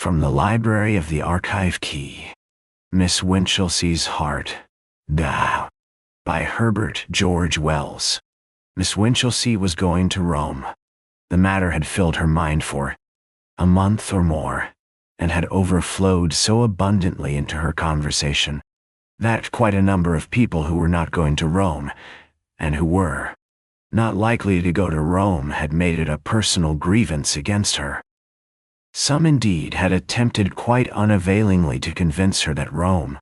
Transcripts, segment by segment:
From the Library of the Archive Key, Miss Winchelsea's Heart, by Herbert George Wells. Miss Winchelsea was going to Rome. The matter had filled her mind for a month or more, and had overflowed so abundantly into her conversation that quite a number of people who were not going to Rome, and who were not likely to go to Rome, had made it a personal grievance against her. Some indeed had attempted quite unavailingly to convince her that Rome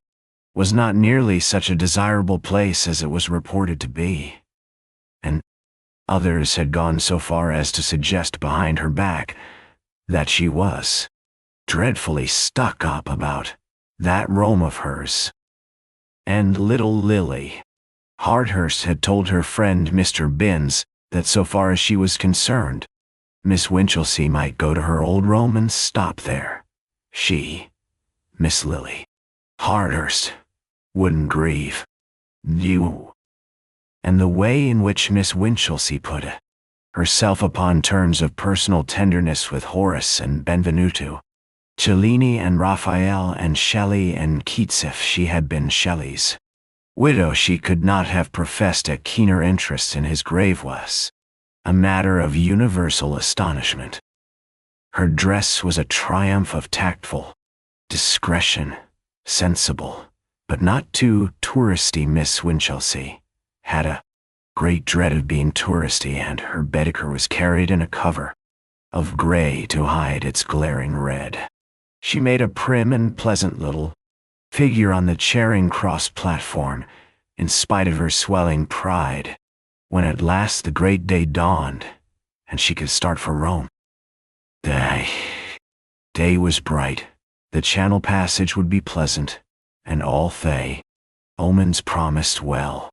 was not nearly such a desirable place as it was reported to be, and others had gone so far as to suggest behind her back that she was dreadfully stuck up about that Rome of hers. And little Lily Hardhurst had told her friend Mr. Binns that so far as she was concerned, Miss Winchelsea might go to her old Rome and stop there. She, Miss Lily Hardhurst, wouldn't grieve. You. And the way in which Miss Winchelsea put herself upon terms of personal tenderness with Horace and Benvenuto, Cellini and Raphael and Shelley and Keats, if she had been Shelley's widow, she could not have professed a keener interest in his grave, was a matter of universal astonishment. Her dress was a triumph of tactful discretion. Sensible, but not too touristy. Miss Winchelsea had a great dread of being touristy, and her baedeker was carried in a cover of gray to hide its glaring red. She made a prim and pleasant little figure on the Charing Cross platform, in spite of her swelling pride, when at last the great day dawned, and she could start for Rome. The day was bright, the Channel passage would be pleasant, and all omens promised well.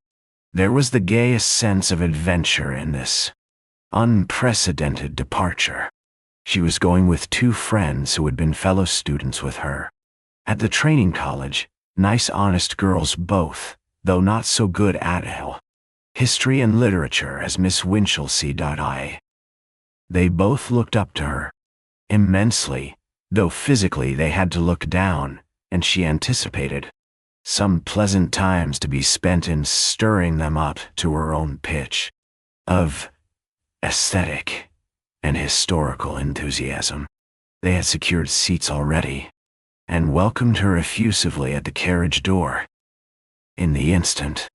There was the gayest sense of adventure in this unprecedented departure. She was going with two friends who had been fellow students with her at the training college, nice honest girls both, though not so good at history and literature as Miss Winchelsea. They both looked up to her immensely, though physically they had to look down, and she anticipated some pleasant times to be spent in stirring them up to her own pitch of aesthetic and historical enthusiasm. They had secured seats already, and welcomed her effusively at the carriage door. In the instant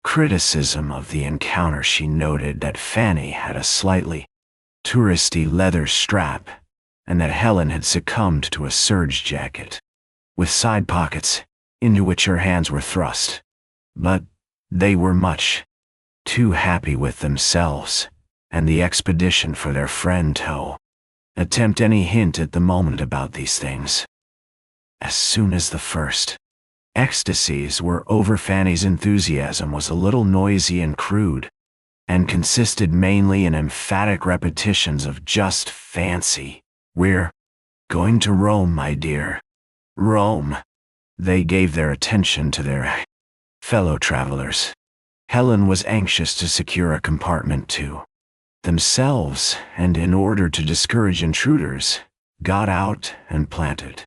criticism of the encounter, she noted that Fanny had a slightly touristy leather strap, and that Helen had succumbed to a serge jacket with side pockets into which her hands were thrust. But they were much too happy with themselves and the expedition for their friend to attempt any hint at the moment about these things. As soon as the first ecstasies were over, Fanny's enthusiasm was a little noisy and crude, and consisted mainly in emphatic repetitions of "just fancy. We're going to Rome, my dear. Rome." They gave their attention to their fellow travelers. Helen was anxious to secure a compartment to themselves, and in order to discourage intruders, got out and planted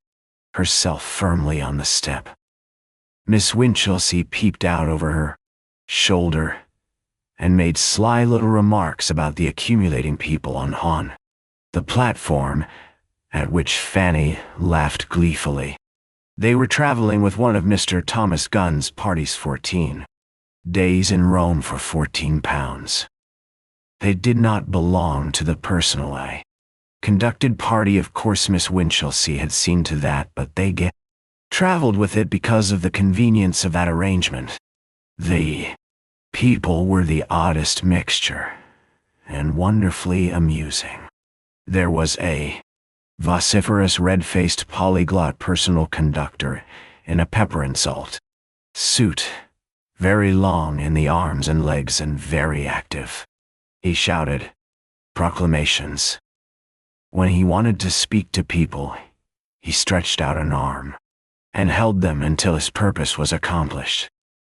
herself firmly on the step. Miss Winchelsea peeped out over her shoulder and made sly little remarks about the accumulating people on the platform, at which Fanny laughed gleefully. They were traveling with one of Mr. Thomas Gunn's parties, 14 days in Rome for £14. They did not belong to the personally conducted party. Of course, Miss Winchelsea had seen to that, but they traveled with it because of the convenience of that arrangement. The people were the oddest mixture, and wonderfully amusing. There was a vociferous red-faced polyglot personal conductor in a pepper and salt suit, very long in the arms and legs and very active. He shouted proclamations. When he wanted to speak to people, he stretched out an arm and held them until his purpose was accomplished.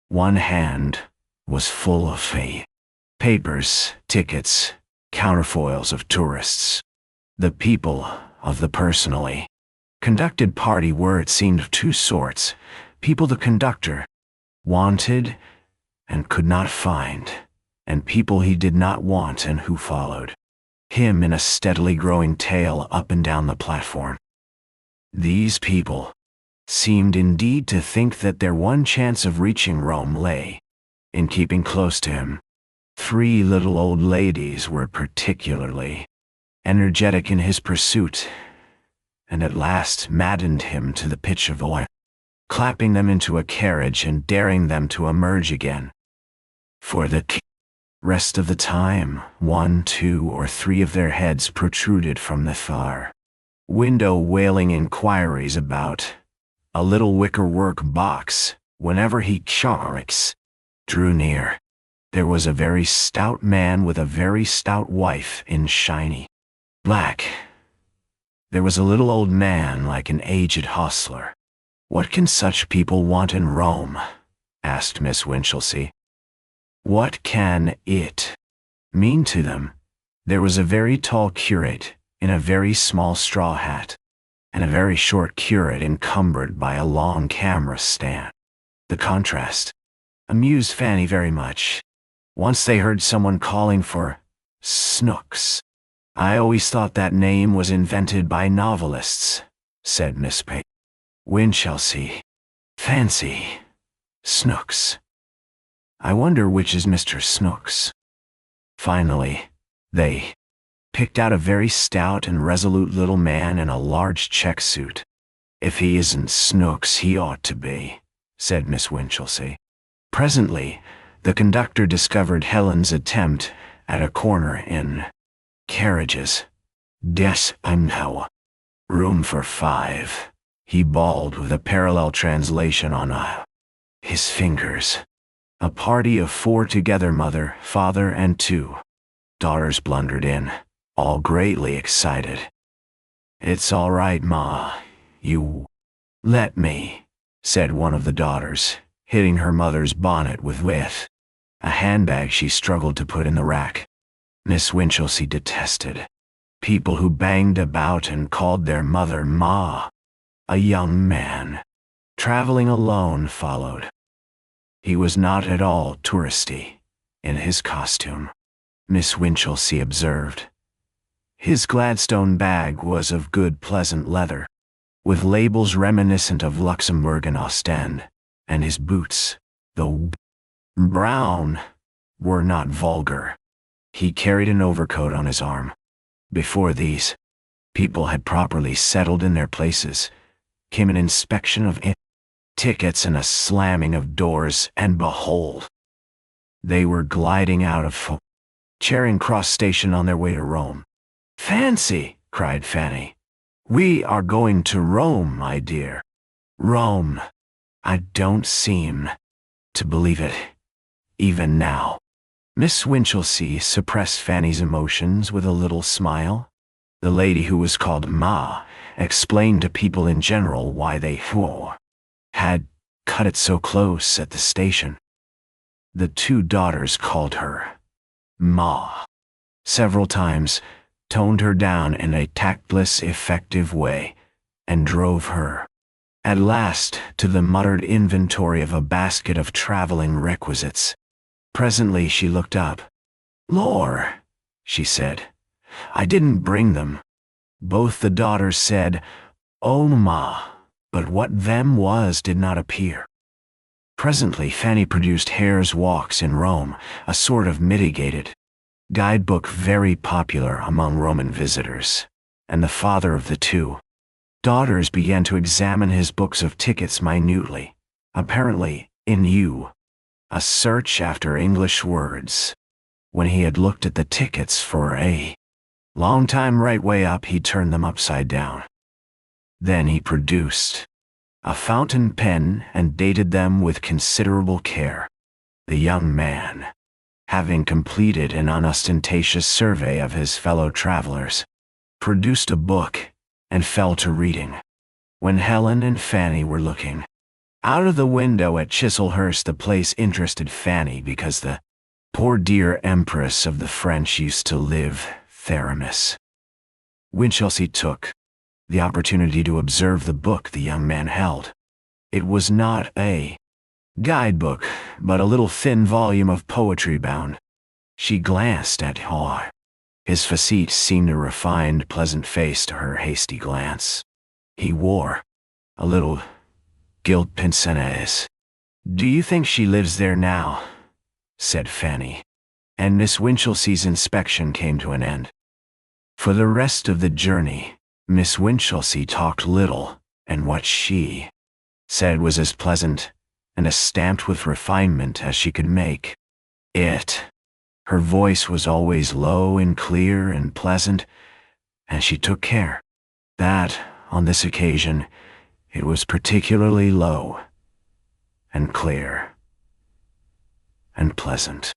One hand was full of papers, tickets, counterfoils of tourists. The people of the personally Conducted party were, it seemed, of two sorts: people the conductor wanted and could not find, and people he did not want and who followed him in a steadily growing tail up and down the platform. These people seemed indeed to think that their one chance of reaching Rome lay in keeping close to him. 3 little old ladies were particularly energetic in his pursuit, and at last maddened him to the pitch of oil, clapping them into a carriage and daring them to emerge again. For the rest of the time, 1, 2, or 3 of their heads protruded from the far window, wailing inquiries about a little wicker-work box. Whenever he drew near, there was a very stout man with a very stout wife in shiny black. There was a little old man like an aged hostler. "What can such people want in Rome?" asked Miss Winchelsea. "What can it mean to them?" There was a very tall curate in a very small straw hat, and a very short curate encumbered by a long camera stand. The contrast amused Fanny very much. Once they heard someone calling for Snooks. "I always thought that name was invented by novelists," said Miss Winchelsea. "Fancy, Snooks. I wonder which is Mr. Snooks." Finally, they picked out a very stout and resolute little man in a large check suit. "If he isn't Snooks, he ought to be," said Miss Winchelsea. Presently, the conductor discovered Helen's attempt at a corner in carriages. "Des, I'm now room for 5, he bawled with a parallel translation on his fingers. A party of 4 together, mother, father, and 2 daughters blundered in, all greatly excited. "It's all right, Ma. You let me," said one of the daughters, hitting her mother's bonnet with a handbag she struggled to put in the rack. Miss Winchelsea detested people who banged about and called their mother Ma. A young man, traveling alone, followed. He was not at all touristy in his costume, Miss Winchelsea observed. His Gladstone bag was of good pleasant leather, with labels reminiscent of Luxembourg and Ostend, and his boots, though brown, were not vulgar. He carried an overcoat on his arm. Before these people had properly settled in their places, came an inspection of tickets and a slamming of doors, and behold, they were gliding out of Charing Cross station on their way to Rome. "Fancy!" cried Fanny. "We are going to Rome, my dear. Rome! I don't seem to believe it, even now." Miss Winchelsea suppressed Fanny's emotions with a little smile. The lady who was called Ma explained to people in general why they had cut it so close at the station. The 2 daughters called her Ma several times, toned her down in a tactless, effective way, and drove her at last to the muttered inventory of a basket of traveling requisites. Presently she looked up. "Lor," she said, "I didn't bring them." Both the daughters said, "Oh, Ma," but what them was did not appear. Presently Fanny produced Hare's Walks in Rome, a sort of mitigated guidebook very popular among Roman visitors, and the father of the 2 daughters began to examine his books of tickets minutely, apparently in a search after English words. When he had looked at the tickets for a long time right way up, he turned them upside down. Then he produced a fountain pen and dated them with considerable care. The young man, having completed an unostentatious survey of his fellow travelers, produced a book and fell to reading. When Helen and Fanny were looking out of the window at Chislehurst, the place interested Fanny because the poor dear Empress of the French used to live there. Miss Winchelsea took the opportunity to observe the book the young man held. It was not a guidebook, but a little thin volume of poetry bound. She glanced at Har. His facete seemed a refined, pleasant face to her hasty glance. He wore a little gilt pince-nez. "Do you think she lives there now?" said Fanny. And Miss Winchelsea's inspection came to an end. For the rest of the journey, Miss Winchelsea talked little, and what she said was as pleasant and as stamped with refinement as she could make it. Her voice was always low and clear and pleasant, and she took care that, on this occasion, it was particularly low and clear and pleasant.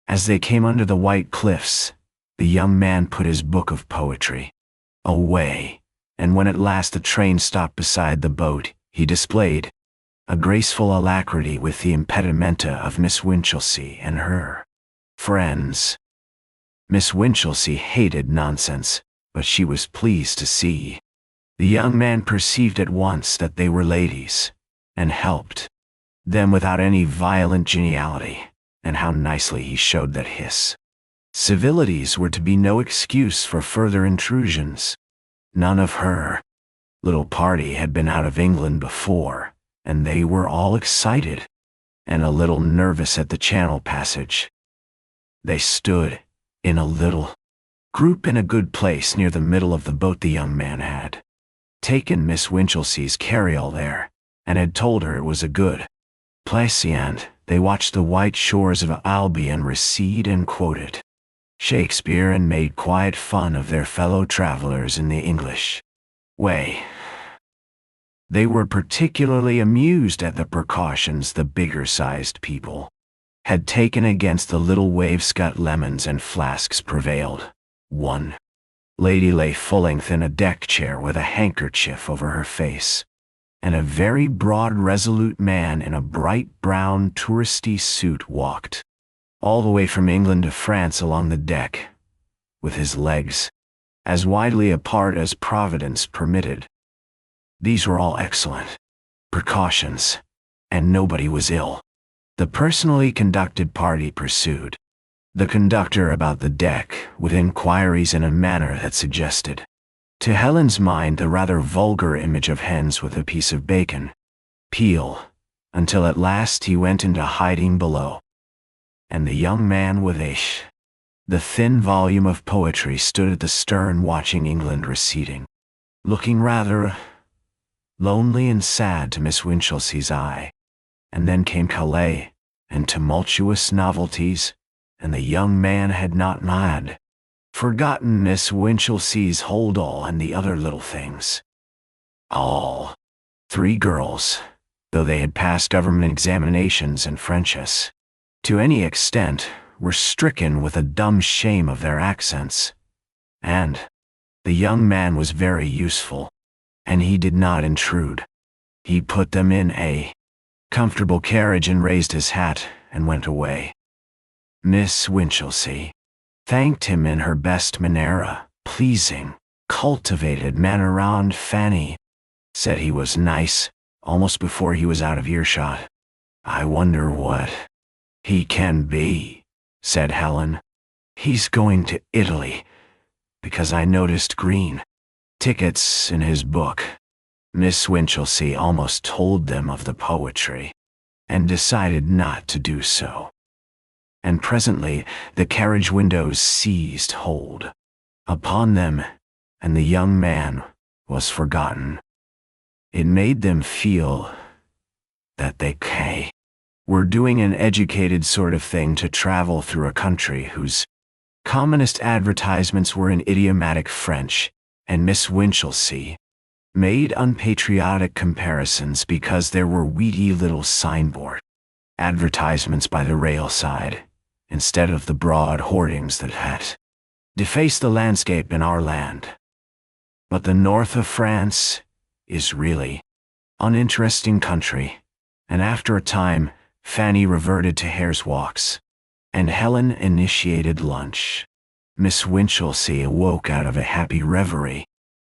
As they came under the white cliffs, the young man put his book of poetry away, and when at last the train stopped beside the boat, he displayed a graceful alacrity with the impedimenta of Miss Winchelsea and her friends. Miss Winchelsea hated nonsense, but she was pleased to see the young man perceived at once that they were ladies, and helped them without any violent geniality, and how nicely he showed that his civilities were to be no excuse for further intrusions. None of her little party had been out of England before, and they were all excited and a little nervous at the Channel passage. They stood in a little group in a good place near the middle of the boat. The young man had taken Miss Winchelsea's carryall there, and had told her it was a good place, and they watched the white shores of Albion recede and quoted Shakespeare and made quiet fun of their fellow travelers in the English way. They were particularly amused at the precautions the bigger-sized people had taken against the little Wavescott lemons and flasks prevailed. One lady lay full-length in a deck chair with a handkerchief over her face, and a very broad, resolute man in a bright brown touristy suit walked all the way from England to France along the deck, with his legs as widely apart as Providence permitted. These were all excellent precautions, and nobody was ill. The personally conducted party pursued the conductor about the deck with inquiries in a manner that suggested to Helen's mind the rather vulgar image of hens with a piece of bacon peel, until at last he went into hiding below, and the young man with the thin volume of poetry stood at the stern watching England receding, looking rather lonely and sad to Miss Winchelsea's eye. And then came Calais and tumultuous novelties, and the young man had not forgotten Miss Winchelsea's hold-all and the other little things. All three girls, though they had passed government examinations in Frenchess to any extent, were stricken with a dumb shame of their accents, and the young man was very useful, and he did not intrude. He put them in a comfortable carriage and raised his hat and went away. Miss Winchelsea thanked him in her best manera, pleasing, cultivated manner round. Fanny said he was nice, almost before he was out of earshot. "I wonder what he can be," said Helen. "He's going to Italy, because I noticed green tickets in his book." Miss Winchelsea almost told them of the poetry, and decided not to do so. And presently the carriage windows seized hold upon them, and the young man was forgotten. It made them feel that they were doing an educated sort of thing to travel through a country whose commonest advertisements were in idiomatic French, and Miss Winchelsea made unpatriotic comparisons because there were weedy little signboard advertisements by the railside, instead of the broad hoardings that had defaced the landscape in our land. But the north of France is really uninteresting country, and after a time Fanny reverted to Hare's walks, and Helen initiated lunch. Miss Winchelsea awoke out of a happy reverie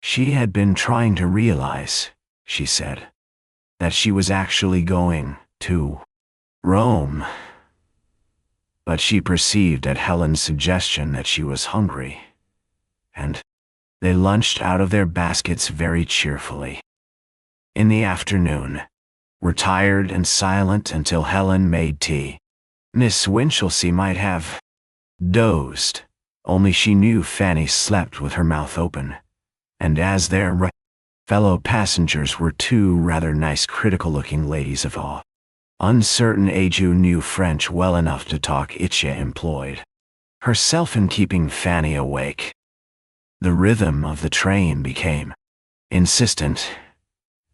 She had been trying to realize, she said, that she was actually going to Rome. But she perceived at Helen's suggestion that she was hungry, and they lunched out of their baskets very cheerfully. In the afternoon, were tired and silent until Helen made tea. Miss Winchelsea might have dozed, only she knew Fanny slept with her mouth open, and as their fellow passengers were two rather nice critical-looking ladies of uncertain age who knew French well enough to talk Itcha employed herself in keeping Fanny awake. The rhythm of the train became insistent,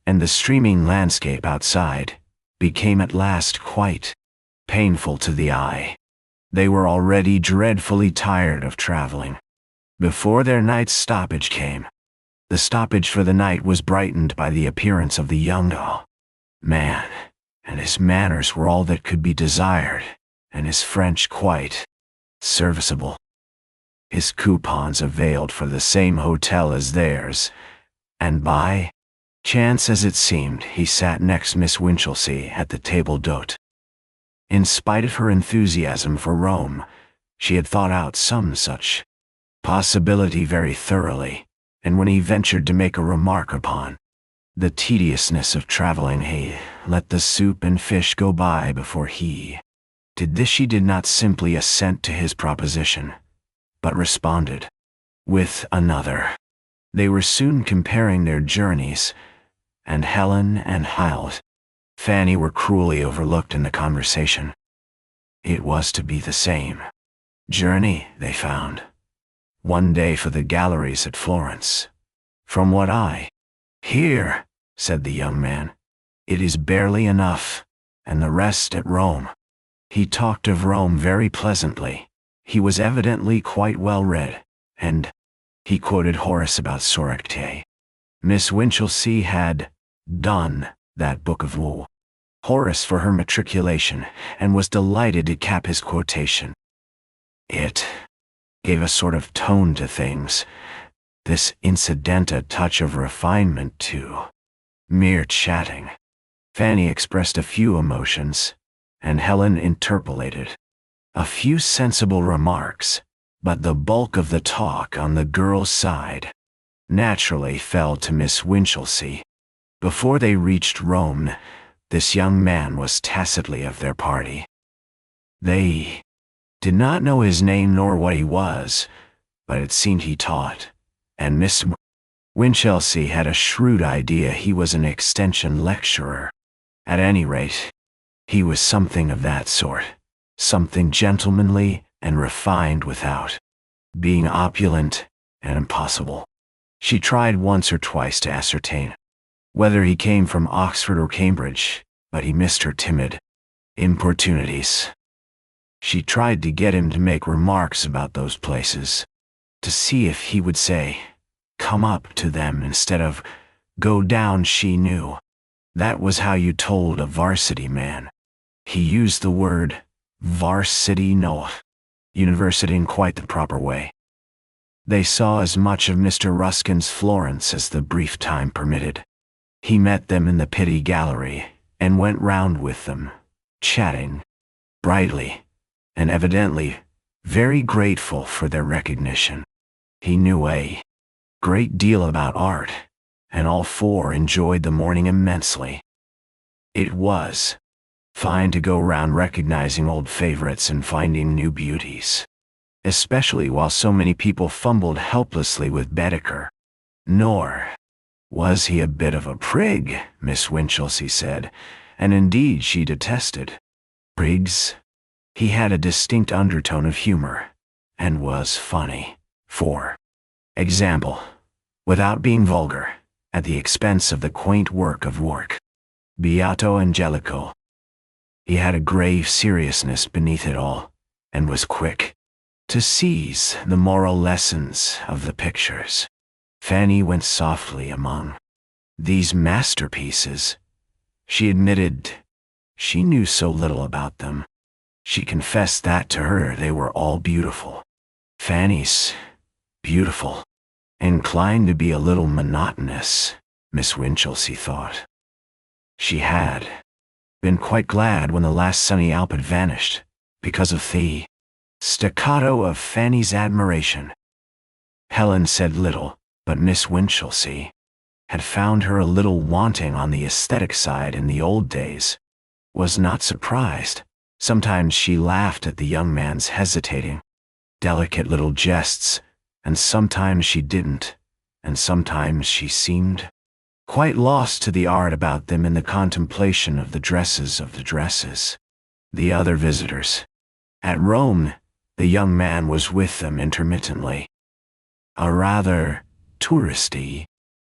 and the streaming landscape outside became at last quite painful to the eye. They were already dreadfully tired of traveling. Before their night's stoppage came, the stoppage for the night was brightened by the appearance of the young man, and his manners were all that could be desired, and his French quite serviceable. His coupons availed for the same hotel as theirs, and by chance as it seemed, he sat next Miss Winchelsea at the table d'hôte. In spite of her enthusiasm for Rome, she had thought out some such possibility very thoroughly, and when he ventured to make a remark upon the tediousness of traveling, he let the soup and fish go by before he did this. She did not simply assent to his proposition, but responded with another. They were soon comparing their journeys, and Helen and Fanny were cruelly overlooked in the conversation. It was to be the same journey, they found. One day for the galleries at Florence. From what I hear, said the young man, it is barely enough, and the rest at Rome. He talked of Rome very pleasantly. He was evidently quite well read, and he quoted Horace about Soracte. Miss Winchelsea had done that book of Horace for her matriculation, and was delighted to cap his quotation. It gave a sort of tone to things, this incident a touch of refinement to mere chatting. Fanny expressed a few emotions, and Helen interpolated a few sensible remarks, but the bulk of the talk on the girl's side naturally fell to Miss Winchelsea. Before they reached Rome, this young man was tacitly of their party. They did not know his name nor what he was, but it seemed he taught, and Miss Winchelsea had a shrewd idea he was an extension lecturer. At any rate, he was something of that sort, something gentlemanly and refined without being opulent and impossible. She tried once or twice to ascertain whether he came from Oxford or Cambridge, but he missed her timid importunities. She tried to get him to make remarks about those places, to see if he would say, "Come up to them," instead of "Go down." She knew that was how you told a varsity man. He used the word varsity, no, university, in quite the proper way. They saw as much of Mr. Ruskin's Florence as the brief time permitted. He met them in the Pitti Gallery, and went round with them, chatting brightly, and evidently very grateful for their recognition. He knew a great deal about art, and all four enjoyed the morning immensely. It was fine to go round recognizing old favorites and finding new beauties, especially while so many people fumbled helplessly with Baedeker. Nor was he a bit of a prig, Miss Winchelsea said, and indeed she detested prigs. He had a distinct undertone of humor, and was funny, for example, without being vulgar, at the expense of the quaint work of Rourke, Beato Angelico. He had a grave seriousness beneath it all, and was quick to seize the moral lessons of the pictures. Fanny went softly among these masterpieces. She admitted she knew so little about them. She confessed that to her they were all beautiful. Fanny's beautiful, Inclined to be a little monotonous, Miss Winchelsea thought. She had been quite glad when the last sunny Alp had vanished, because of the staccato of Fanny's admiration. Helen said little, but Miss Winchelsea had found her a little wanting on the aesthetic side in the old days, was not surprised. Sometimes she laughed at the young man's hesitating, delicate little jests, and sometimes she didn't, and sometimes she seemed quite lost to the art about them in the contemplation of the dresses of the dresses. The other visitors. At Rome, the young man was with them intermittently. A rather touristy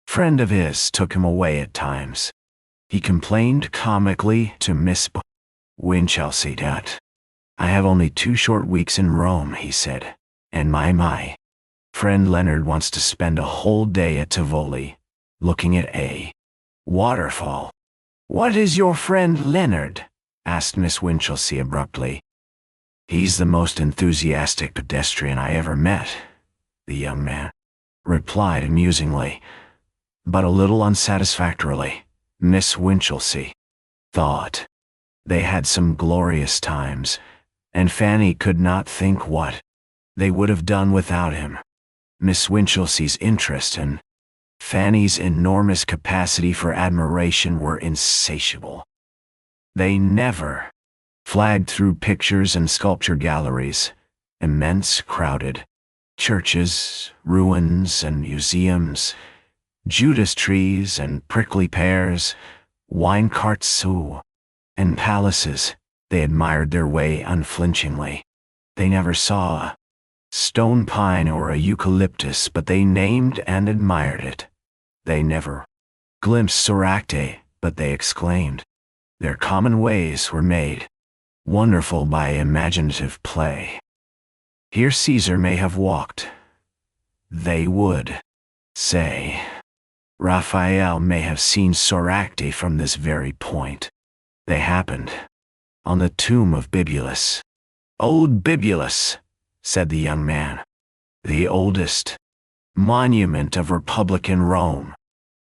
friend of his took him away at times. He complained comically to Miss Winchelsea that, "I have only 2 short weeks in Rome," he said, "and my friend Leonard wants to spend a whole day at Tivoli, looking at a waterfall." "What is your friend Leonard?" asked Miss Winchelsea abruptly. "He's the most enthusiastic pedestrian I ever met," the young man replied amusingly, but a little unsatisfactorily. Miss Winchelsea thought they had some glorious times, and Fanny could not think what they would have done without him. Miss Winchelsea's interest and Fanny's enormous capacity for admiration were insatiable. They never flagged through pictures and sculpture galleries, immense crowded churches, ruins and museums, Judas trees and prickly pears, wine carts and palaces. They admired their way unflinchingly. They never saw a stone pine or a eucalyptus, but they named and admired it. They never glimpsed Soracte, but they exclaimed. Their common ways were made wonderful by imaginative play. Here Caesar may have walked, they would say. Raphael may have seen Soracte from this very point. They happened on the tomb of Bibulus. "Old Bibulus," said the young man. "The oldest monument of Republican Rome,"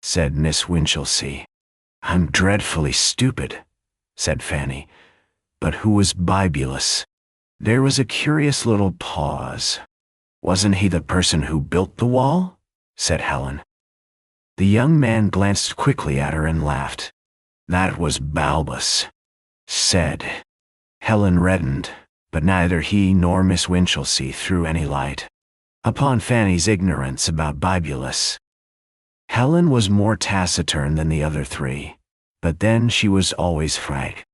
said Miss Winchelsea. "I'm dreadfully stupid," said Fanny. "But who was Bibulus?" There was a curious little pause. "Wasn't he the person who built the wall?" said Helen. The young man glanced quickly at her and laughed. "That was Balbus," said. Helen reddened, but neither he nor Miss Winchelsea threw any light upon Fanny's ignorance about Bibulus. Helen was more taciturn than the other 3, but then she was always frank.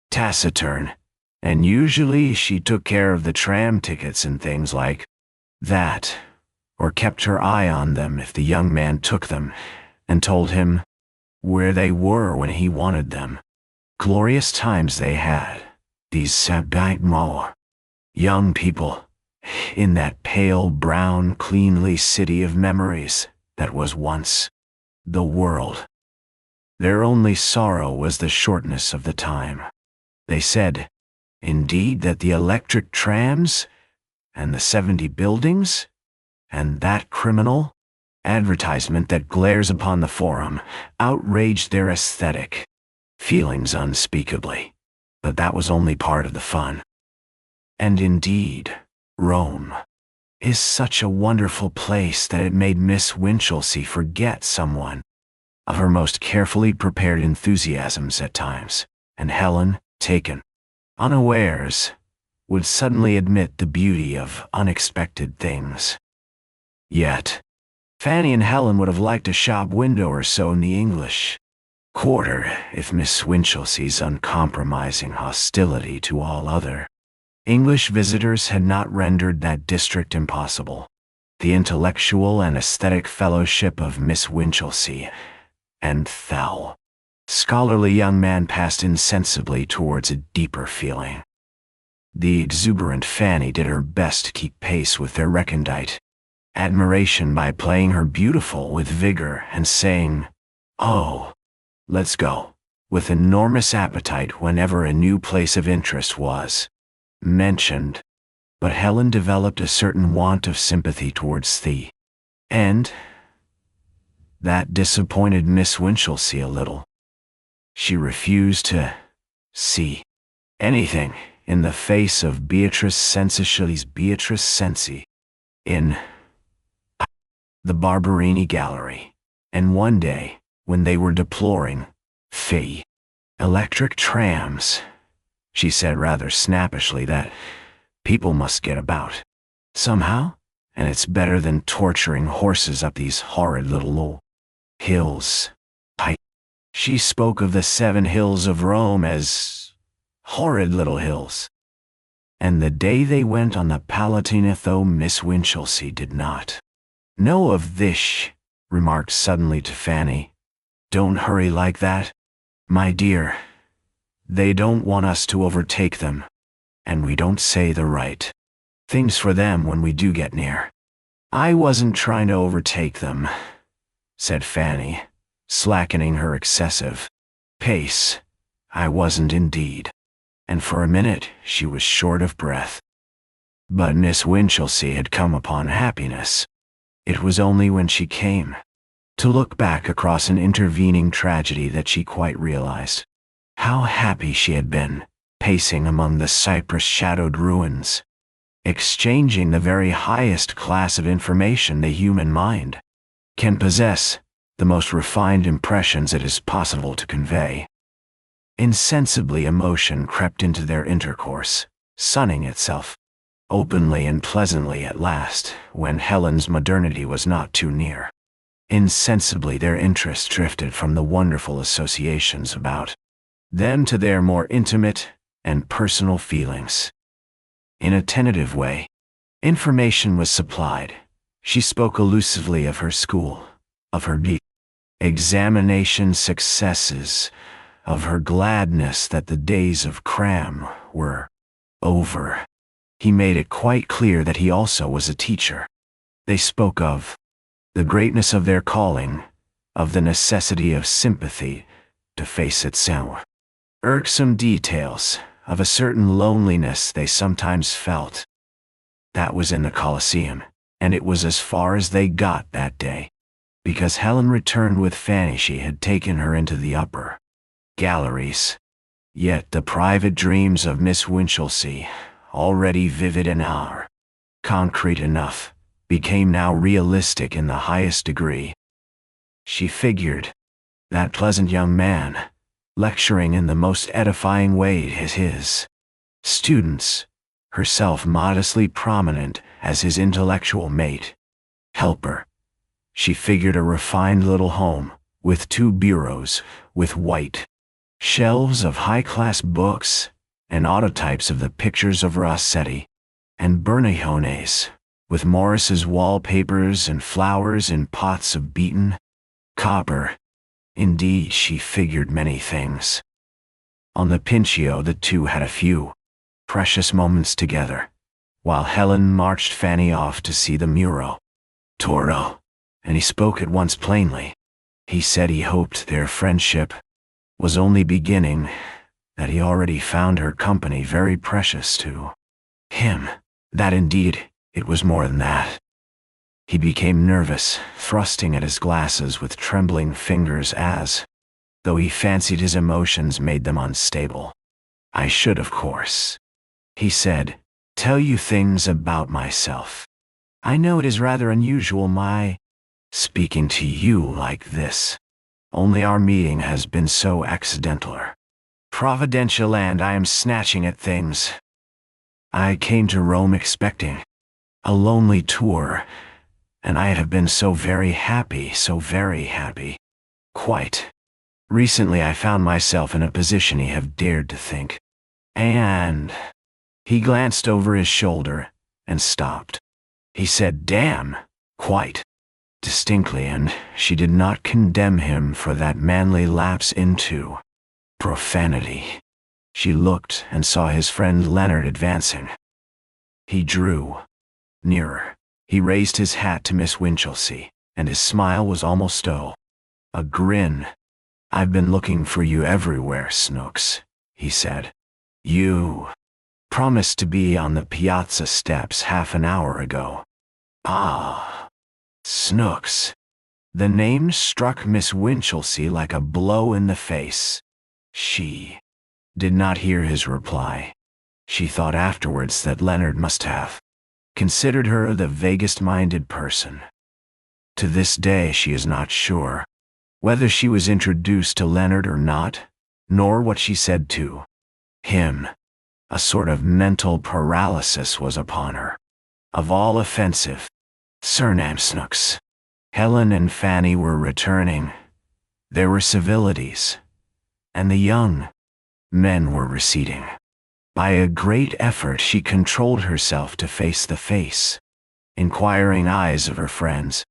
Taciturn, and usually she took care of the tram tickets and things like that, or kept her eye on them if the young man took them, and told him where they were when he wanted them. Glorious times they had, these sabbat young people, in that pale brown cleanly city of memories that was once the world. Their only sorrow was the shortness of the time. They said, indeed, that the electric trams, and the 70 buildings, and that criminal advertisement that glares upon the Forum outraged their aesthetic feelings unspeakably, but that was only part of the fun. And indeed, Rome is such a wonderful place that it made Miss Winchelsea forget someone of her most carefully prepared enthusiasms at times, and Helen, taken unawares, would suddenly admit the beauty of unexpected things. Yet, Fanny and Helen would have liked a shop window or so in the English Quarter if Miss Winchelsea's uncompromising hostility to all other English visitors had not rendered that district impossible. The intellectual and aesthetic fellowship of Miss Winchelsea and thou scholarly young man passed insensibly towards a deeper feeling. The exuberant Fanny did her best to keep pace with their recondite admiration by playing her beautiful with vigor and saying, "Oh, let's go," with enormous appetite whenever a new place of interest was mentioned. But Helen developed a certain want of sympathy towards the And that disappointed Miss Winchelsea a little. She refused to see anything in the face of Beatrice Cenci in the Barberini Gallery. And one day, when they were deploring the electric trams, she said rather snappishly that people must get about somehow, and it's better than torturing horses up these horrid little hills. She spoke of the 7 hills of Rome as horrid little hills. And the day they went on the Palatine, though Miss Winchelsea did not know of this, remarked suddenly to Fanny, "Don't hurry like that, my dear. They don't want us to overtake them, and we don't say the right things for them when we do get near." "I wasn't trying to overtake them," said Fanny, slackening her excessive pace. "I wasn't indeed." And for a minute she was short of breath. But Miss Winchelsea had come upon happiness. It was only when she came to look back across an intervening tragedy that she quite realized how happy she had been, pacing among the cypress-shadowed ruins, exchanging the very highest class of information the human mind can possess, the most refined impressions it is possible to convey. Insensibly emotion crept into their intercourse, sunning itself openly and pleasantly at last, when Helen's modernity was not too near. Insensibly their interest drifted from the wonderful associations about them to their more intimate and personal feelings. In a tentative way, information was supplied. She spoke elusively of her school, of her examination successes, of her gladness that the days of cram were over. He made it quite clear that he also was a teacher. They spoke of the greatness of their calling, of the necessity of sympathy to face its irksome details, of a certain loneliness they sometimes felt. That was in the Colosseum, and it was as far as they got that day, because Helen returned with Fanny. She had taken her into the upper galleries. Yet the private dreams of Miss Winchelsea, already vivid and concrete enough, became now realistic in the highest degree. She figured that pleasant young man, lecturing in the most edifying way his students, herself modestly prominent as his intellectual mate, helper. She figured a refined little home, with 2 bureaus, with white shelves of high-class books, and autotypes of the pictures of Rossetti and Berniones, with Morris's wallpapers and flowers in pots of beaten copper. Indeed, she figured many things. On the Pincio the two had a few precious moments together, while Helen marched Fanny off to see the Muro Toro, and he spoke at once plainly. He said he hoped their friendship was only beginning, that he already found her company very precious to him, that indeed it was more than that. He became nervous, thrusting at his glasses with trembling fingers as though he fancied his emotions made them unstable. "I should, of course," he said, "tell you things about myself. I know it is rather unusual my speaking to you like this. Only our meeting has been so accidental or providential, and I am snatching at things. I came to Rome expecting a lonely tour, and I have been so very happy, so very happy. Quite recently I found myself in a position I have dared to think." And he glanced over his shoulder and stopped. He said "damn" quite distinctly, and she did not condemn him for that manly lapse into profanity. She looked and saw his friend Leonard advancing. He drew nearer. He raised his hat to Miss Winchelsea, and his smile was almost a grin. "I've been looking for you everywhere, Snooks," he said. "You promised to be on the piazza steps half an hour ago." "Ah." Snooks. The name struck Miss Winchelsea like a blow in the face. She did not hear his reply. She thought afterwards that Leonard must have considered her the vaguest-minded person. To this day she is not sure whether she was introduced to Leonard or not, nor what she said to him. A sort of mental paralysis was upon her. Of all offensive surname Snooks, Helen and Fanny were returning. There were civilities, and the young men were receding. By a great effort she controlled herself to face the inquiring eyes of her friends.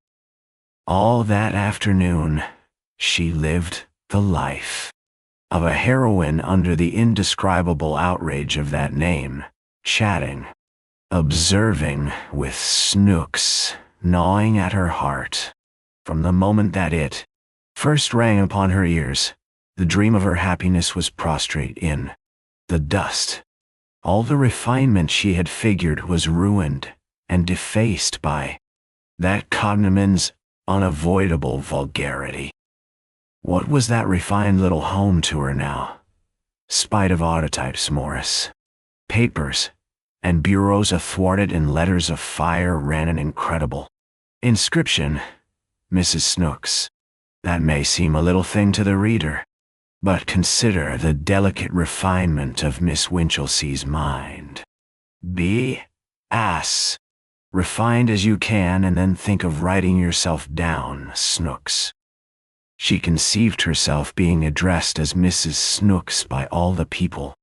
All that afternoon, she lived the life of a heroine under the indescribable outrage of that name, chatting, observing, with Snooks gnawing at her heart. From the moment that it first rang upon her ears, the dream of her happiness was prostrate in the dust. All the refinement she had figured was ruined and defaced by that cognomen's unavoidable vulgarity. What was that refined little home to her now? Spite of autotypes, Morris, papers, and bureaus athwart it in letters of fire ran an incredible inscription: Mrs. Snooks. That may seem a little thing to the reader, but consider the delicate refinement of Miss Winchelsea's mind. Be as refined as you can, and then think of writing yourself down, Snooks. She conceived herself being addressed as Mrs. Snooks by all the people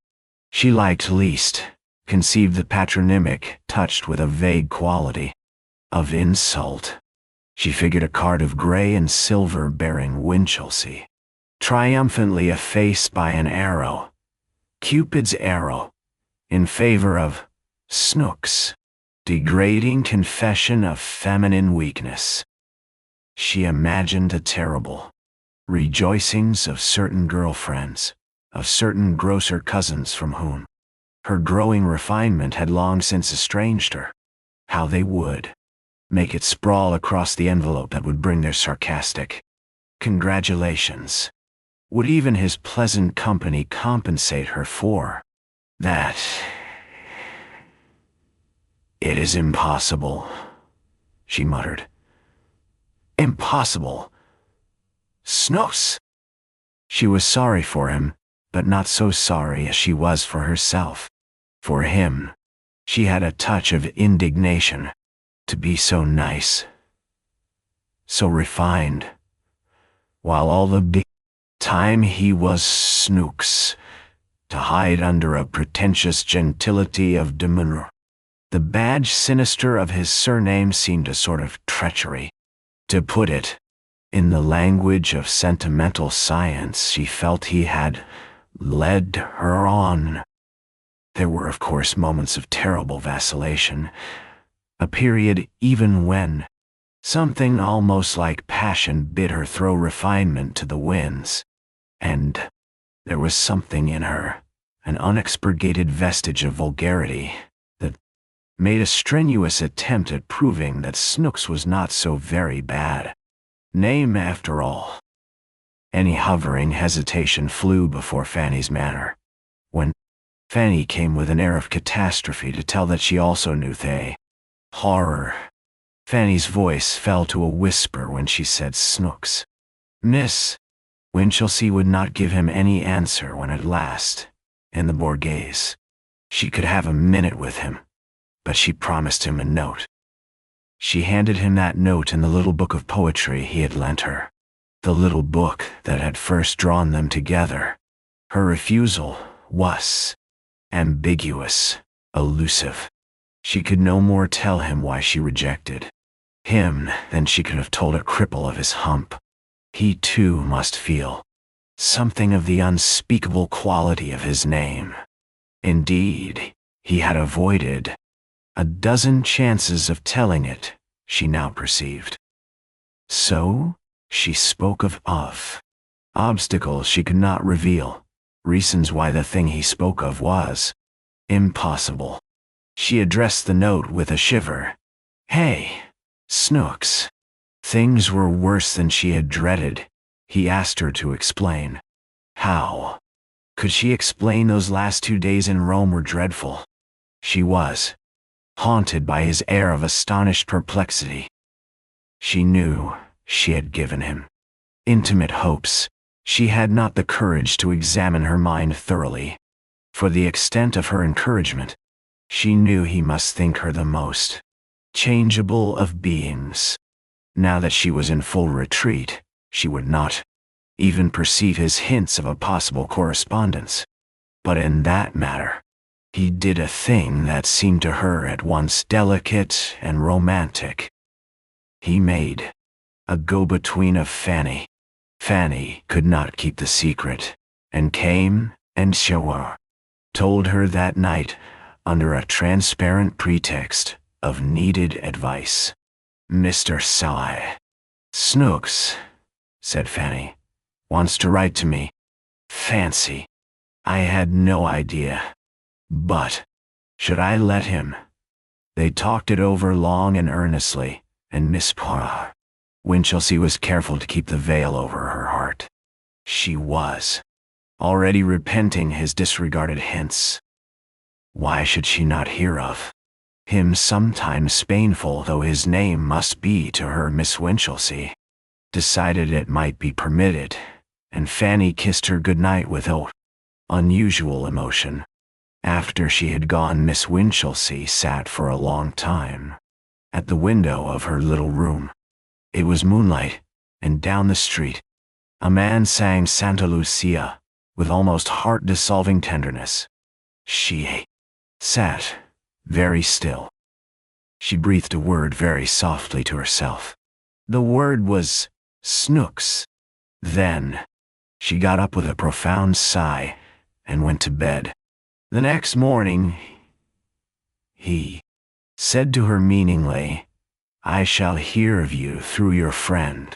she liked least, conceived the patronymic touched with a vague quality of insult. She figured a card of gray and silver bearing Winchelsea, triumphantly effaced by an arrow, Cupid's arrow, in favor of Snooks, degrading confession of feminine weakness. She imagined a terrible rejoicings of certain girlfriends, of certain grosser cousins from whom her growing refinement had long since estranged her. How they would make it sprawl across the envelope that would bring their sarcastic congratulations. Would even his pleasant company compensate her for that? "It is impossible," she muttered. "Impossible. Snooks!" She was sorry for him, but not so sorry as she was for herself. For him, she had a touch of indignation. To be so nice, so refined, while all the big time he was Snooks, to hide under a pretentious gentility of demeanor. The badge sinister of his surname seemed a sort of treachery. To put it in the language of sentimental science, she felt he had led her on. There were, of course, moments of terrible vacillation, a period even when something almost like passion bid her throw refinement to the winds. And there was something in her, an unexpurgated vestige of vulgarity, that made a strenuous attempt at proving that Snooks was not so very bad name after all. Any hovering hesitation flew before Fanny's manner. When Fanny came with an air of catastrophe to tell that she also knew they horror, Fanny's voice fell to a whisper when she said Snooks. Miss Winchelsea would not give him any answer when at last, in the Borghese, she could have a minute with him, but she promised him a note. She handed him that note in the little book of poetry he had lent her, the little book that had first drawn them together. Her refusal was ambiguous, elusive. She could no more tell him why she rejected him than she could have told a cripple of his hump. He too must feel something of the unspeakable quality of his name. Indeed, he had avoided a dozen chances of telling it, she now perceived. So, she spoke of obstacles she could not reveal, reasons why the thing he spoke of was impossible. She addressed the note with a shiver. Hey, Snooks, Things were worse than she had dreaded. He asked her to explain. How could she explain those last 2 days in Rome were dreadful? She was haunted by his air of astonished perplexity. She knew she had given him intimate hopes. She had not the courage to examine her mind thoroughly. For the extent of her encouragement, she knew he must think her the most changeable of beings. Now that she was in full retreat, she would not even perceive his hints of a possible correspondence. But in that matter, he did a thing that seemed to her at once delicate and romantic. He made a go-between of Fanny. Fanny could not keep the secret, and came and told her that night under a transparent pretext of needed advice. Mr. Snooks, said Fanny, wants to write to me. Fancy. I had no idea. But should I let him? They talked it over long and earnestly, and Miss Winchelsea was careful to keep the veil over her heart. She was already repenting his disregarded hints. Why should she not hear of him? Sometimes painful though his name must be to her, Miss Winchelsea decided it might be permitted, and Fanny kissed her good-night with unusual emotion. After she had gone, Miss Winchelsea sat for a long time at the window of her little room. It was moonlight, and down the street a man sang Santa Lucia with almost heart-dissolving tenderness. She sat very still. She breathed a word very softly to herself. The word was Snooks. Then she got up with a profound sigh and went to bed. The next morning, he said to her meaningly, I shall hear of you through your friend.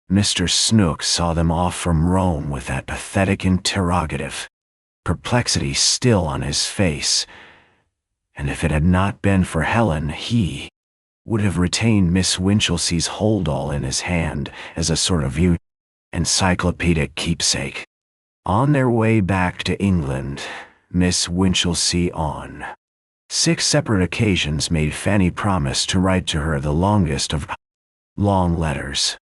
Mr. Snooks saw them off from Rome with that pathetic interrogative, perplexity still on his face, and if it had not been for Helen, he would have retained Miss Winchelsea's hold-all in his hand as a sort of encyclopedic keepsake. On their way back to England, Miss Winchelsea on 6 separate occasions made Fanny promise to write to her the longest of long letters.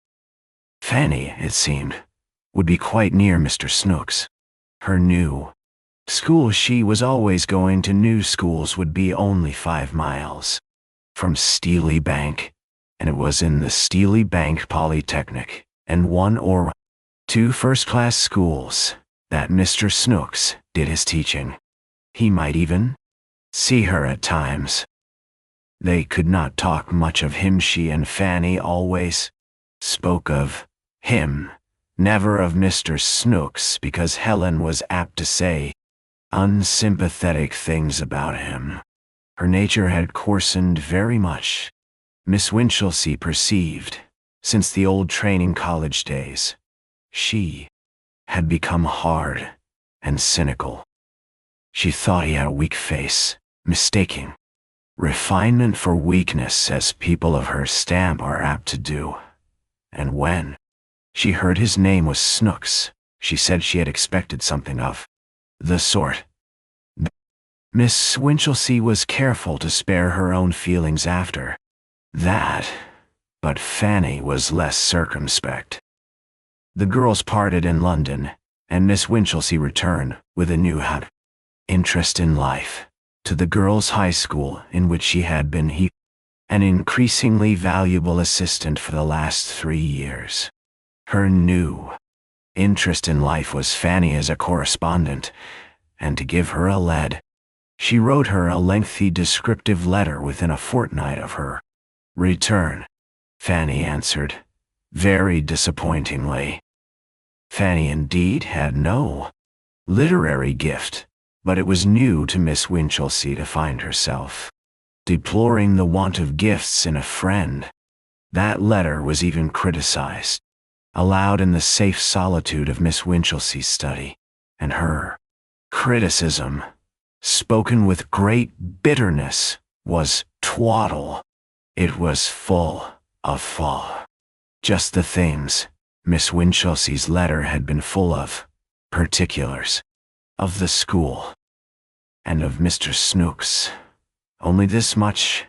Fanny, it seemed, would be quite near Mr. Snooks. Her new school, she was always going to new schools, would be only 5 miles from Steely Bank, and it was in the Steely Bank Polytechnic and 1 or 2 first-class schools that Mr. Snooks did his teaching. He might even see her at times. They could not talk much of him. She and Fanny always spoke of him, never of Mr. Snooks, because Helen was apt to say unsympathetic things about him. Her nature had coarsened very much, Miss Winchelsea perceived, since the old training college days. She had become hard and cynical. She thought he had a weak face, mistaking refinement for weakness, as people of her stamp are apt to do. And when she heard his name was Snooks, she said she had expected something of the sort. Miss Winchelsea was careful to spare her own feelings after that, but Fanny was less circumspect. The girls parted in London, and Miss Winchelsea returned with a new interest in life to the girls' high school in which she had been an increasingly valuable assistant for the last 3 years. Her new interest in life was Fanny as a correspondent, and to give her a lead, she wrote her a lengthy descriptive letter within a fortnight of her return. Fanny answered, very disappointingly. Fanny indeed had no literary gift, but it was new to Miss Winchelsea to find herself deploring the want of gifts in a friend. That letter was even criticized aloud in the safe solitude of Miss Winchelsea's study, and her criticism, spoken with great bitterness, was twaddle. It was full of Just the things Miss Winchelsea's letter had been full of: particulars of the school and of Mr. Snooks. Only this much: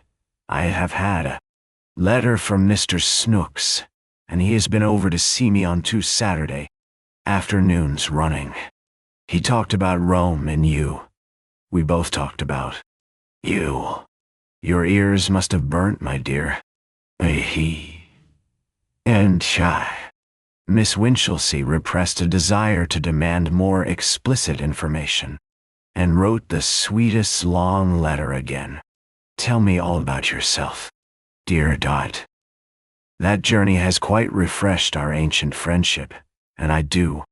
I have had a letter from Mr. Snooks, and he has been over to see me on 2 Saturday afternoons running. He talked about Rome and you. We both talked about you. Your ears must have burnt, my dear. He and shy. Miss Winchelsea repressed a desire to demand more explicit information, and wrote the sweetest long letter again. Tell me all about yourself, dear Dot. That journey has quite refreshed our ancient friendship, and I do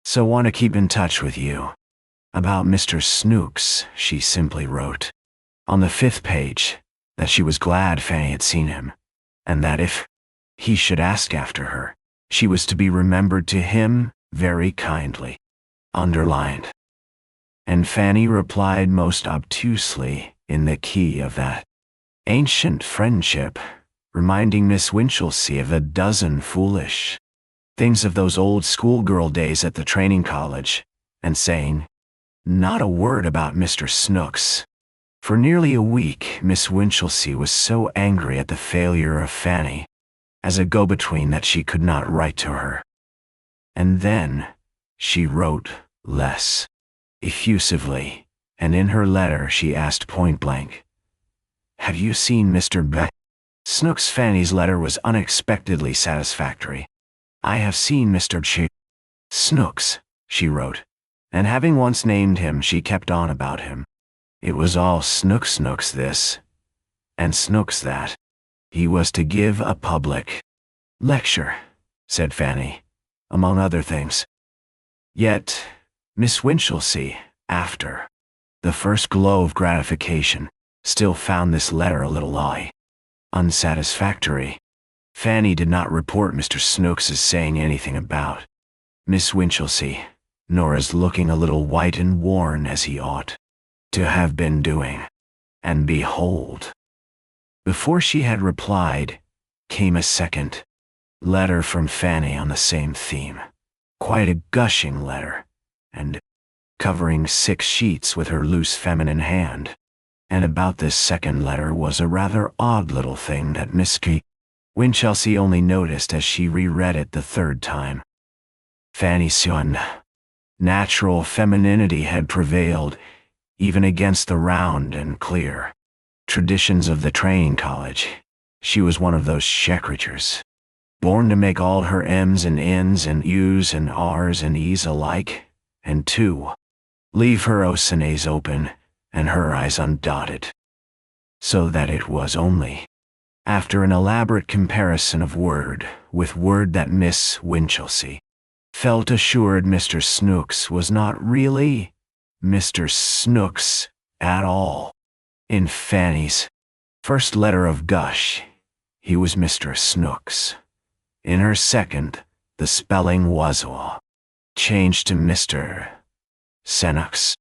so want to keep in touch with you. About Mr. Snooks, she simply wrote on the 5th page that she was glad Fanny had seen him, and that if he should ask after her, she was to be remembered to him very kindly, underlined. And Fanny replied most obtusely in the key of that ancient friendship, reminding Miss Winchelsea of a dozen foolish things of those old schoolgirl days at the training college, and saying not a word about Mr. Snooks. For nearly a week, Miss Winchelsea was so angry at the failure of Fanny as a go-between that she could not write to her. And then she wrote less effusively, and in her letter she asked point-blank, "Have you seen Mr. Snooks?" Fanny's letter was unexpectedly satisfactory. "I have seen Mr. Snooks," she wrote, and having once named him, she kept on about him. It was all Snooks this, and Snooks that. He was to give a public lecture, said Fanny, among other things. Yet, Miss Winchelsea, after the first glow of gratification, still found this letter a little unsatisfactory. Fanny did not report Mr. Snooks as saying anything about Miss Winchelsea, nor as looking a little white and worn as he ought to have been doing. And behold, before she had replied, came a second letter from Fanny on the same theme. Quite a gushing letter, and covering 6 sheets with her loose feminine hand. And about this second letter was a rather odd little thing that Miss Winchelsea only noticed as she reread it the 3rd time. Fanny's natural femininity had prevailed, even against the round and clear traditions of the training college. She was one of those secretaries, born to make all her M's and N's and U's and R's and E's alike, and to leave her O's and A's open and her I's undotted. So that it was only after an elaborate comparison of word with word that Miss Winchelsea felt assured Mr. Snooks was not really Mr. Snooks at all. In Fanny's first letter of gush, he was Mr. Snooks. In her second, the spelling was changed to Mr. Snooks.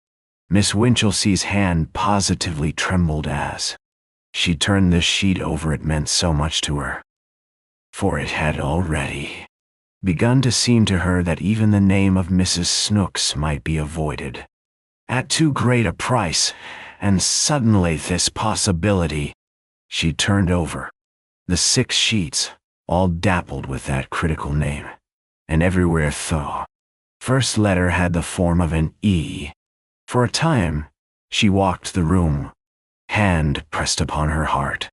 Miss Winchelsea's hand positively trembled as she turned the sheet over. It meant so much to her, for it had already begun to seem to her that even the name of Mrs. Snooks might be avoided at too great a price, and suddenly this possibility. She turned over the 6 sheets, all dappled with that critical name, and everywhere the first letter had the form of an E. For a time, she walked the room, hand pressed upon her heart.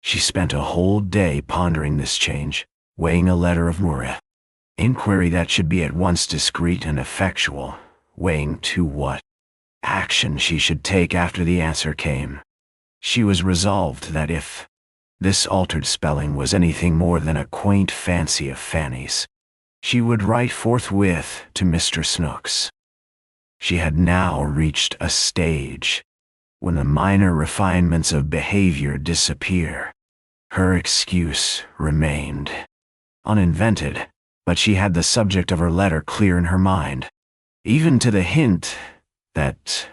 She spent a whole day pondering this change, weighing a letter of inquiry that should be at once discreet and effectual, weighing to what action she should take after the answer came. She was resolved that if this altered spelling was anything more than a quaint fancy of Fanny's, she would write forthwith to Mr. Snooks. She had now reached a stage when the minor refinements of behavior disappear. Her excuse remained uninvented, but she had the subject of her letter clear in her mind, even to the hint that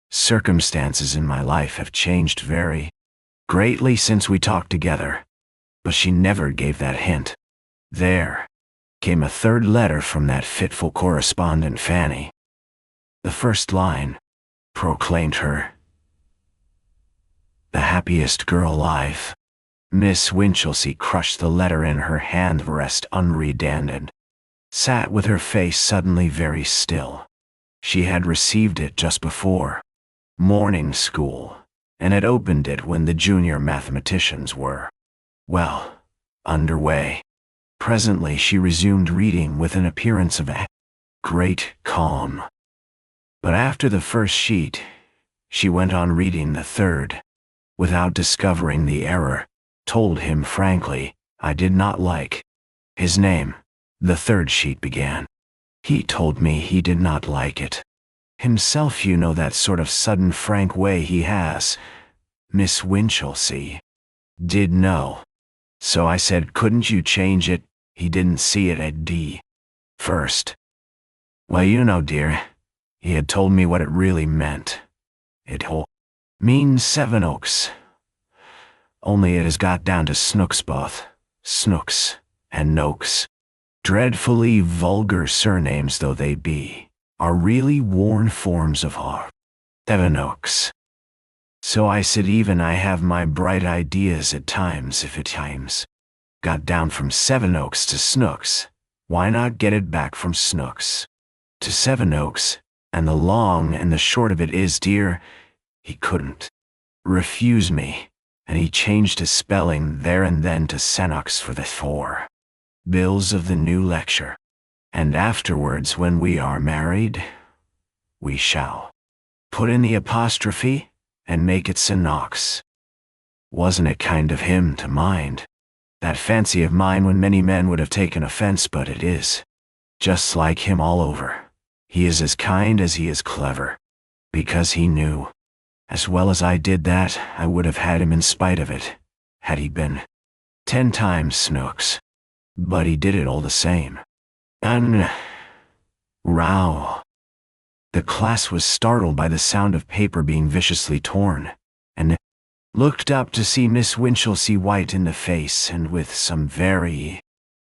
circumstances in my life have changed very greatly since we talked together. But she never gave that hint. There came a third letter from that fitful correspondent Fanny. The first line proclaimed her the happiest girl alive. Miss Winchelsea crushed the letter in her hand, rest unread, and sat with her face suddenly very still. She had received it just before morning school, and had opened it when the junior mathematicians were, well, underway. Presently she resumed reading with an appearance of a great calm. But after the first sheet, she went on reading the third. Without discovering the error, told him frankly, I did not like his name. The third sheet began. He told me he did not like it himself, you know, that sort of sudden frank way he has. Miss Winchelsea did know. So I said, couldn't you change it? He didn't see it at D first. Well, you know, dear, he had told me what it really meant. It means Sevenoaks. Only it has got down to Snooks, both Snooks and Noakes. Dreadfully vulgar surnames though they be, are really worn forms of our Sevenoaks. So I said, even I have my bright ideas at times. If it times got down from Sevenoaks to Snooks, why not get it back from Snooks to Sevenoaks? And the long and the short of it is, dear, he couldn't refuse me, and he changed his spelling there and then to Senox for the 4 bills of the new lecture. And afterwards, when we are married, we shall put in the apostrophe and make it Senox. Wasn't it kind of him to mind that fancy of mine when many men would have taken offense? But it is just like him all over. He is as kind as he is clever, because he knew, as well as I did, that I would have had him in spite of it, had he been 10 times Snooks. But he did it all the same. And row. The class was startled by the sound of paper being viciously torn, and looked up to see Miss Winchelsea white in the face and with some very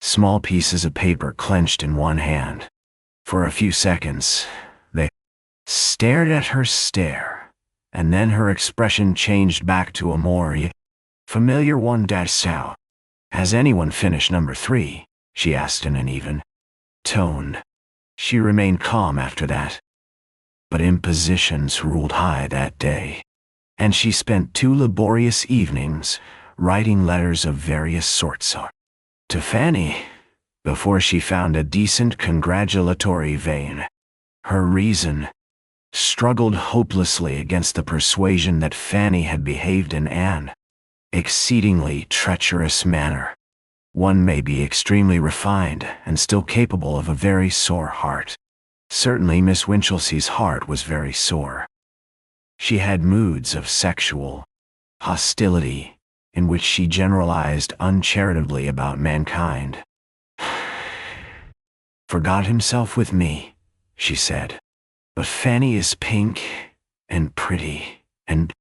small pieces of paper clenched in one hand. For a few seconds, they stared at her stare, and then her expression changed back to a more familiar one. "So, has anyone finished number 3? She asked in an even tone. She remained calm after that. But impositions ruled high that day, and she spent 2 laborious evenings writing letters of various sorts to Fanny before she found a decent congratulatory vein. Her reason struggled hopelessly against the persuasion that Fanny had behaved in an exceedingly treacherous manner. One may be extremely refined and still capable of a very sore heart. Certainly Miss Winchelsea's heart was very sore. She had moods of sexual hostility, in which she generalized uncharitably about mankind. "Forgot himself with me," she said. "But Fanny is pink, and pretty, and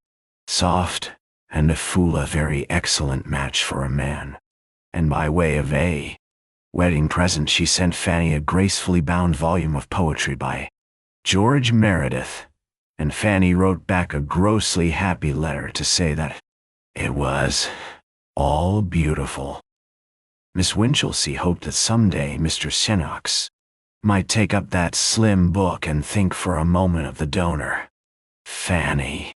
soft, and a fool, a very excellent match for a man." And by way of a wedding present she sent Fanny a gracefully bound volume of poetry by George Meredith, and Fanny wrote back a grossly happy letter to say that it was all beautiful. Miss Winchelsea hoped that someday Mr. Senox might take up that slim book and think for a moment of the donor. Fanny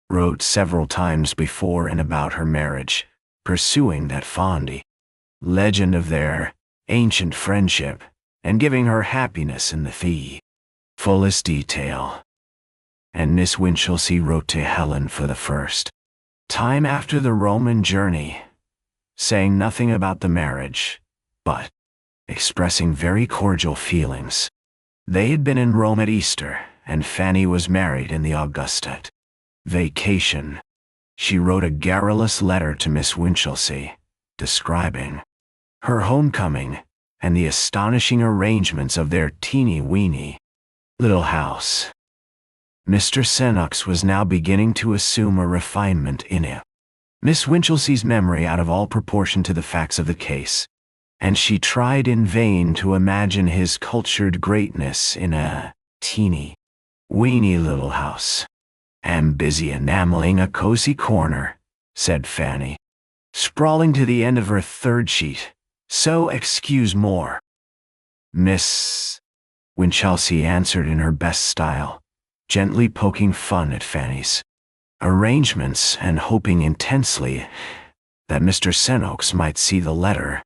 wrote several times before and about her marriage, pursuing that fond legend of their ancient friendship, and giving her happiness in the fullest detail. And Miss Winchelsea wrote to Helen for the first time after the Roman journey, saying nothing about the marriage, but expressing very cordial feelings. They had been in Rome at Easter, and Fanny was married in the Augustan vacation. She wrote a garrulous letter to Miss Winchelsea, describing her homecoming and the astonishing arrangements of their teeny-weeny little house. Mr. Senox was now beginning to assume a refinement in it. Miss Winchelsea's memory out of all proportion to the facts of the case. and she tried in vain to imagine his cultured greatness in a teeny, weeny little house. "Am busy enameling a cozy corner," said Fanny, sprawling to the end of her third sheet. "So excuse more." "Miss," Winchelsea answered in her best style, gently poking fun at Fanny's arrangements and hoping intensely that Mr. Snooks might see the letter.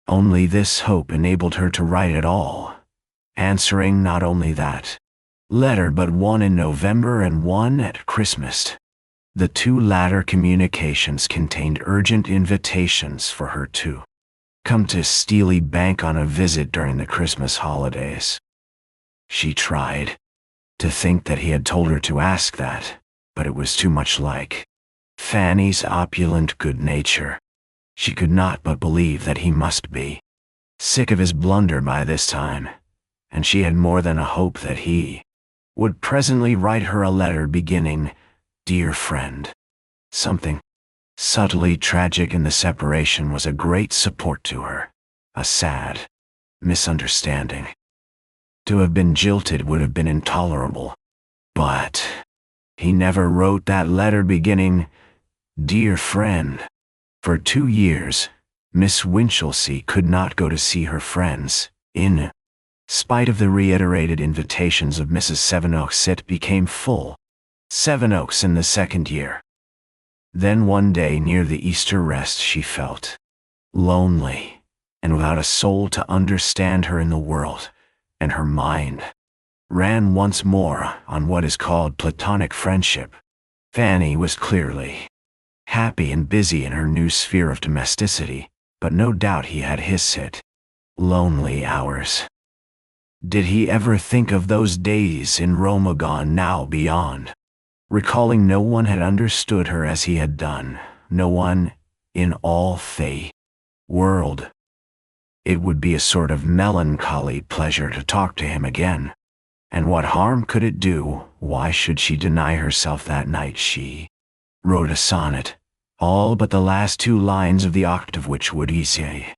Only this hope enabled her to write at all, answering not only that letter but one in November and one at Christmas. The two latter communications contained urgent invitations for her to come to Steely Bank on a visit during the Christmas holidays. She tried to think that he had told her to ask that, but it was too much like Fanny's opulent good nature. She could not but believe that he must be sick of his blunder by this time, and she had more than a hope that he would presently write her a letter beginning, "Dear friend." Something subtly tragic in the separation was a great support to her, a sad misunderstanding. To have been jilted would have been intolerable, but he never wrote that letter beginning, "Dear friend." For 2 years, Miss Winchelsea could not go to see her friends. In spite of the reiterated invitations of Mrs. Sevenoaks, it became full Sevenoaks in the second year. Then one day near the Easter rest she felt lonely and without a soul to understand her in the world, and her mind ran once more on what is called platonic friendship. Fanny was clearly happy and busy in her new sphere of domesticity, but no doubt he had his lonely hours. Did he ever think of those days in Rome gone now beyond? Recalling no one had understood her as he had done, no one in all the world. It would be a sort of melancholy pleasure to talk to him again. And what harm could it do? Why should she deny herself that night? She wrote a sonnet, all but the last 2 lines of the octave which would easily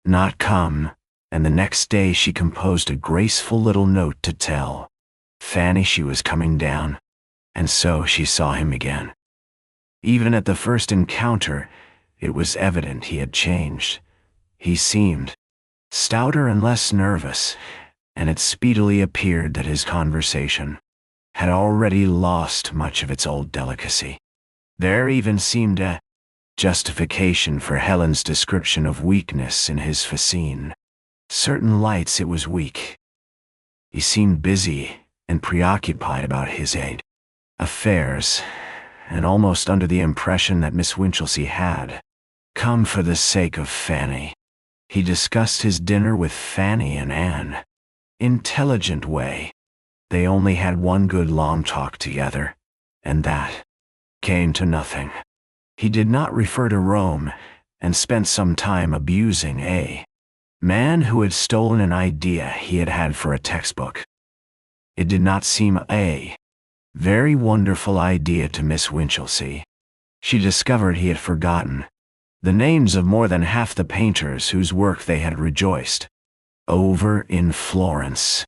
not come, and the next day she composed a graceful little note to tell Fanny she was coming down, and so she saw him again. Even at the first encounter, it was evident he had changed. He seemed stouter and less nervous, and it speedily appeared that his conversation had already lost much of its old delicacy. There even seemed a justification for Helen's description of weakness in his facine. Certain lights it was weak. He seemed busy and preoccupied about his affairs, and almost under the impression that Miss Winchelsea had come for the sake of Fanny. He discussed his dinner with Fanny in an intelligent way. They only had one good long talk together, and that came to nothing. He did not refer to Rome, and spent some time abusing a man who had stolen an idea he had had for a textbook. It did not seem a very wonderful idea to Miss Winchelsea. She discovered he had forgotten the names of more than half the painters whose work they had rejoiced over in Florence.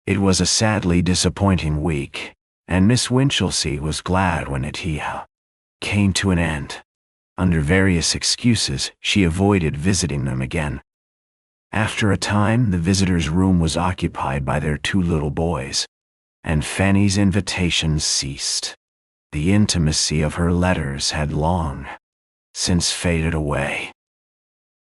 It was a sadly disappointing week, and Miss Winchelsea was glad when it came to an end. Under various excuses, she avoided visiting them again. After a time, the visitors' room was occupied by their 2 little boys, and Fanny's invitations ceased. The intimacy of her letters had long since faded away.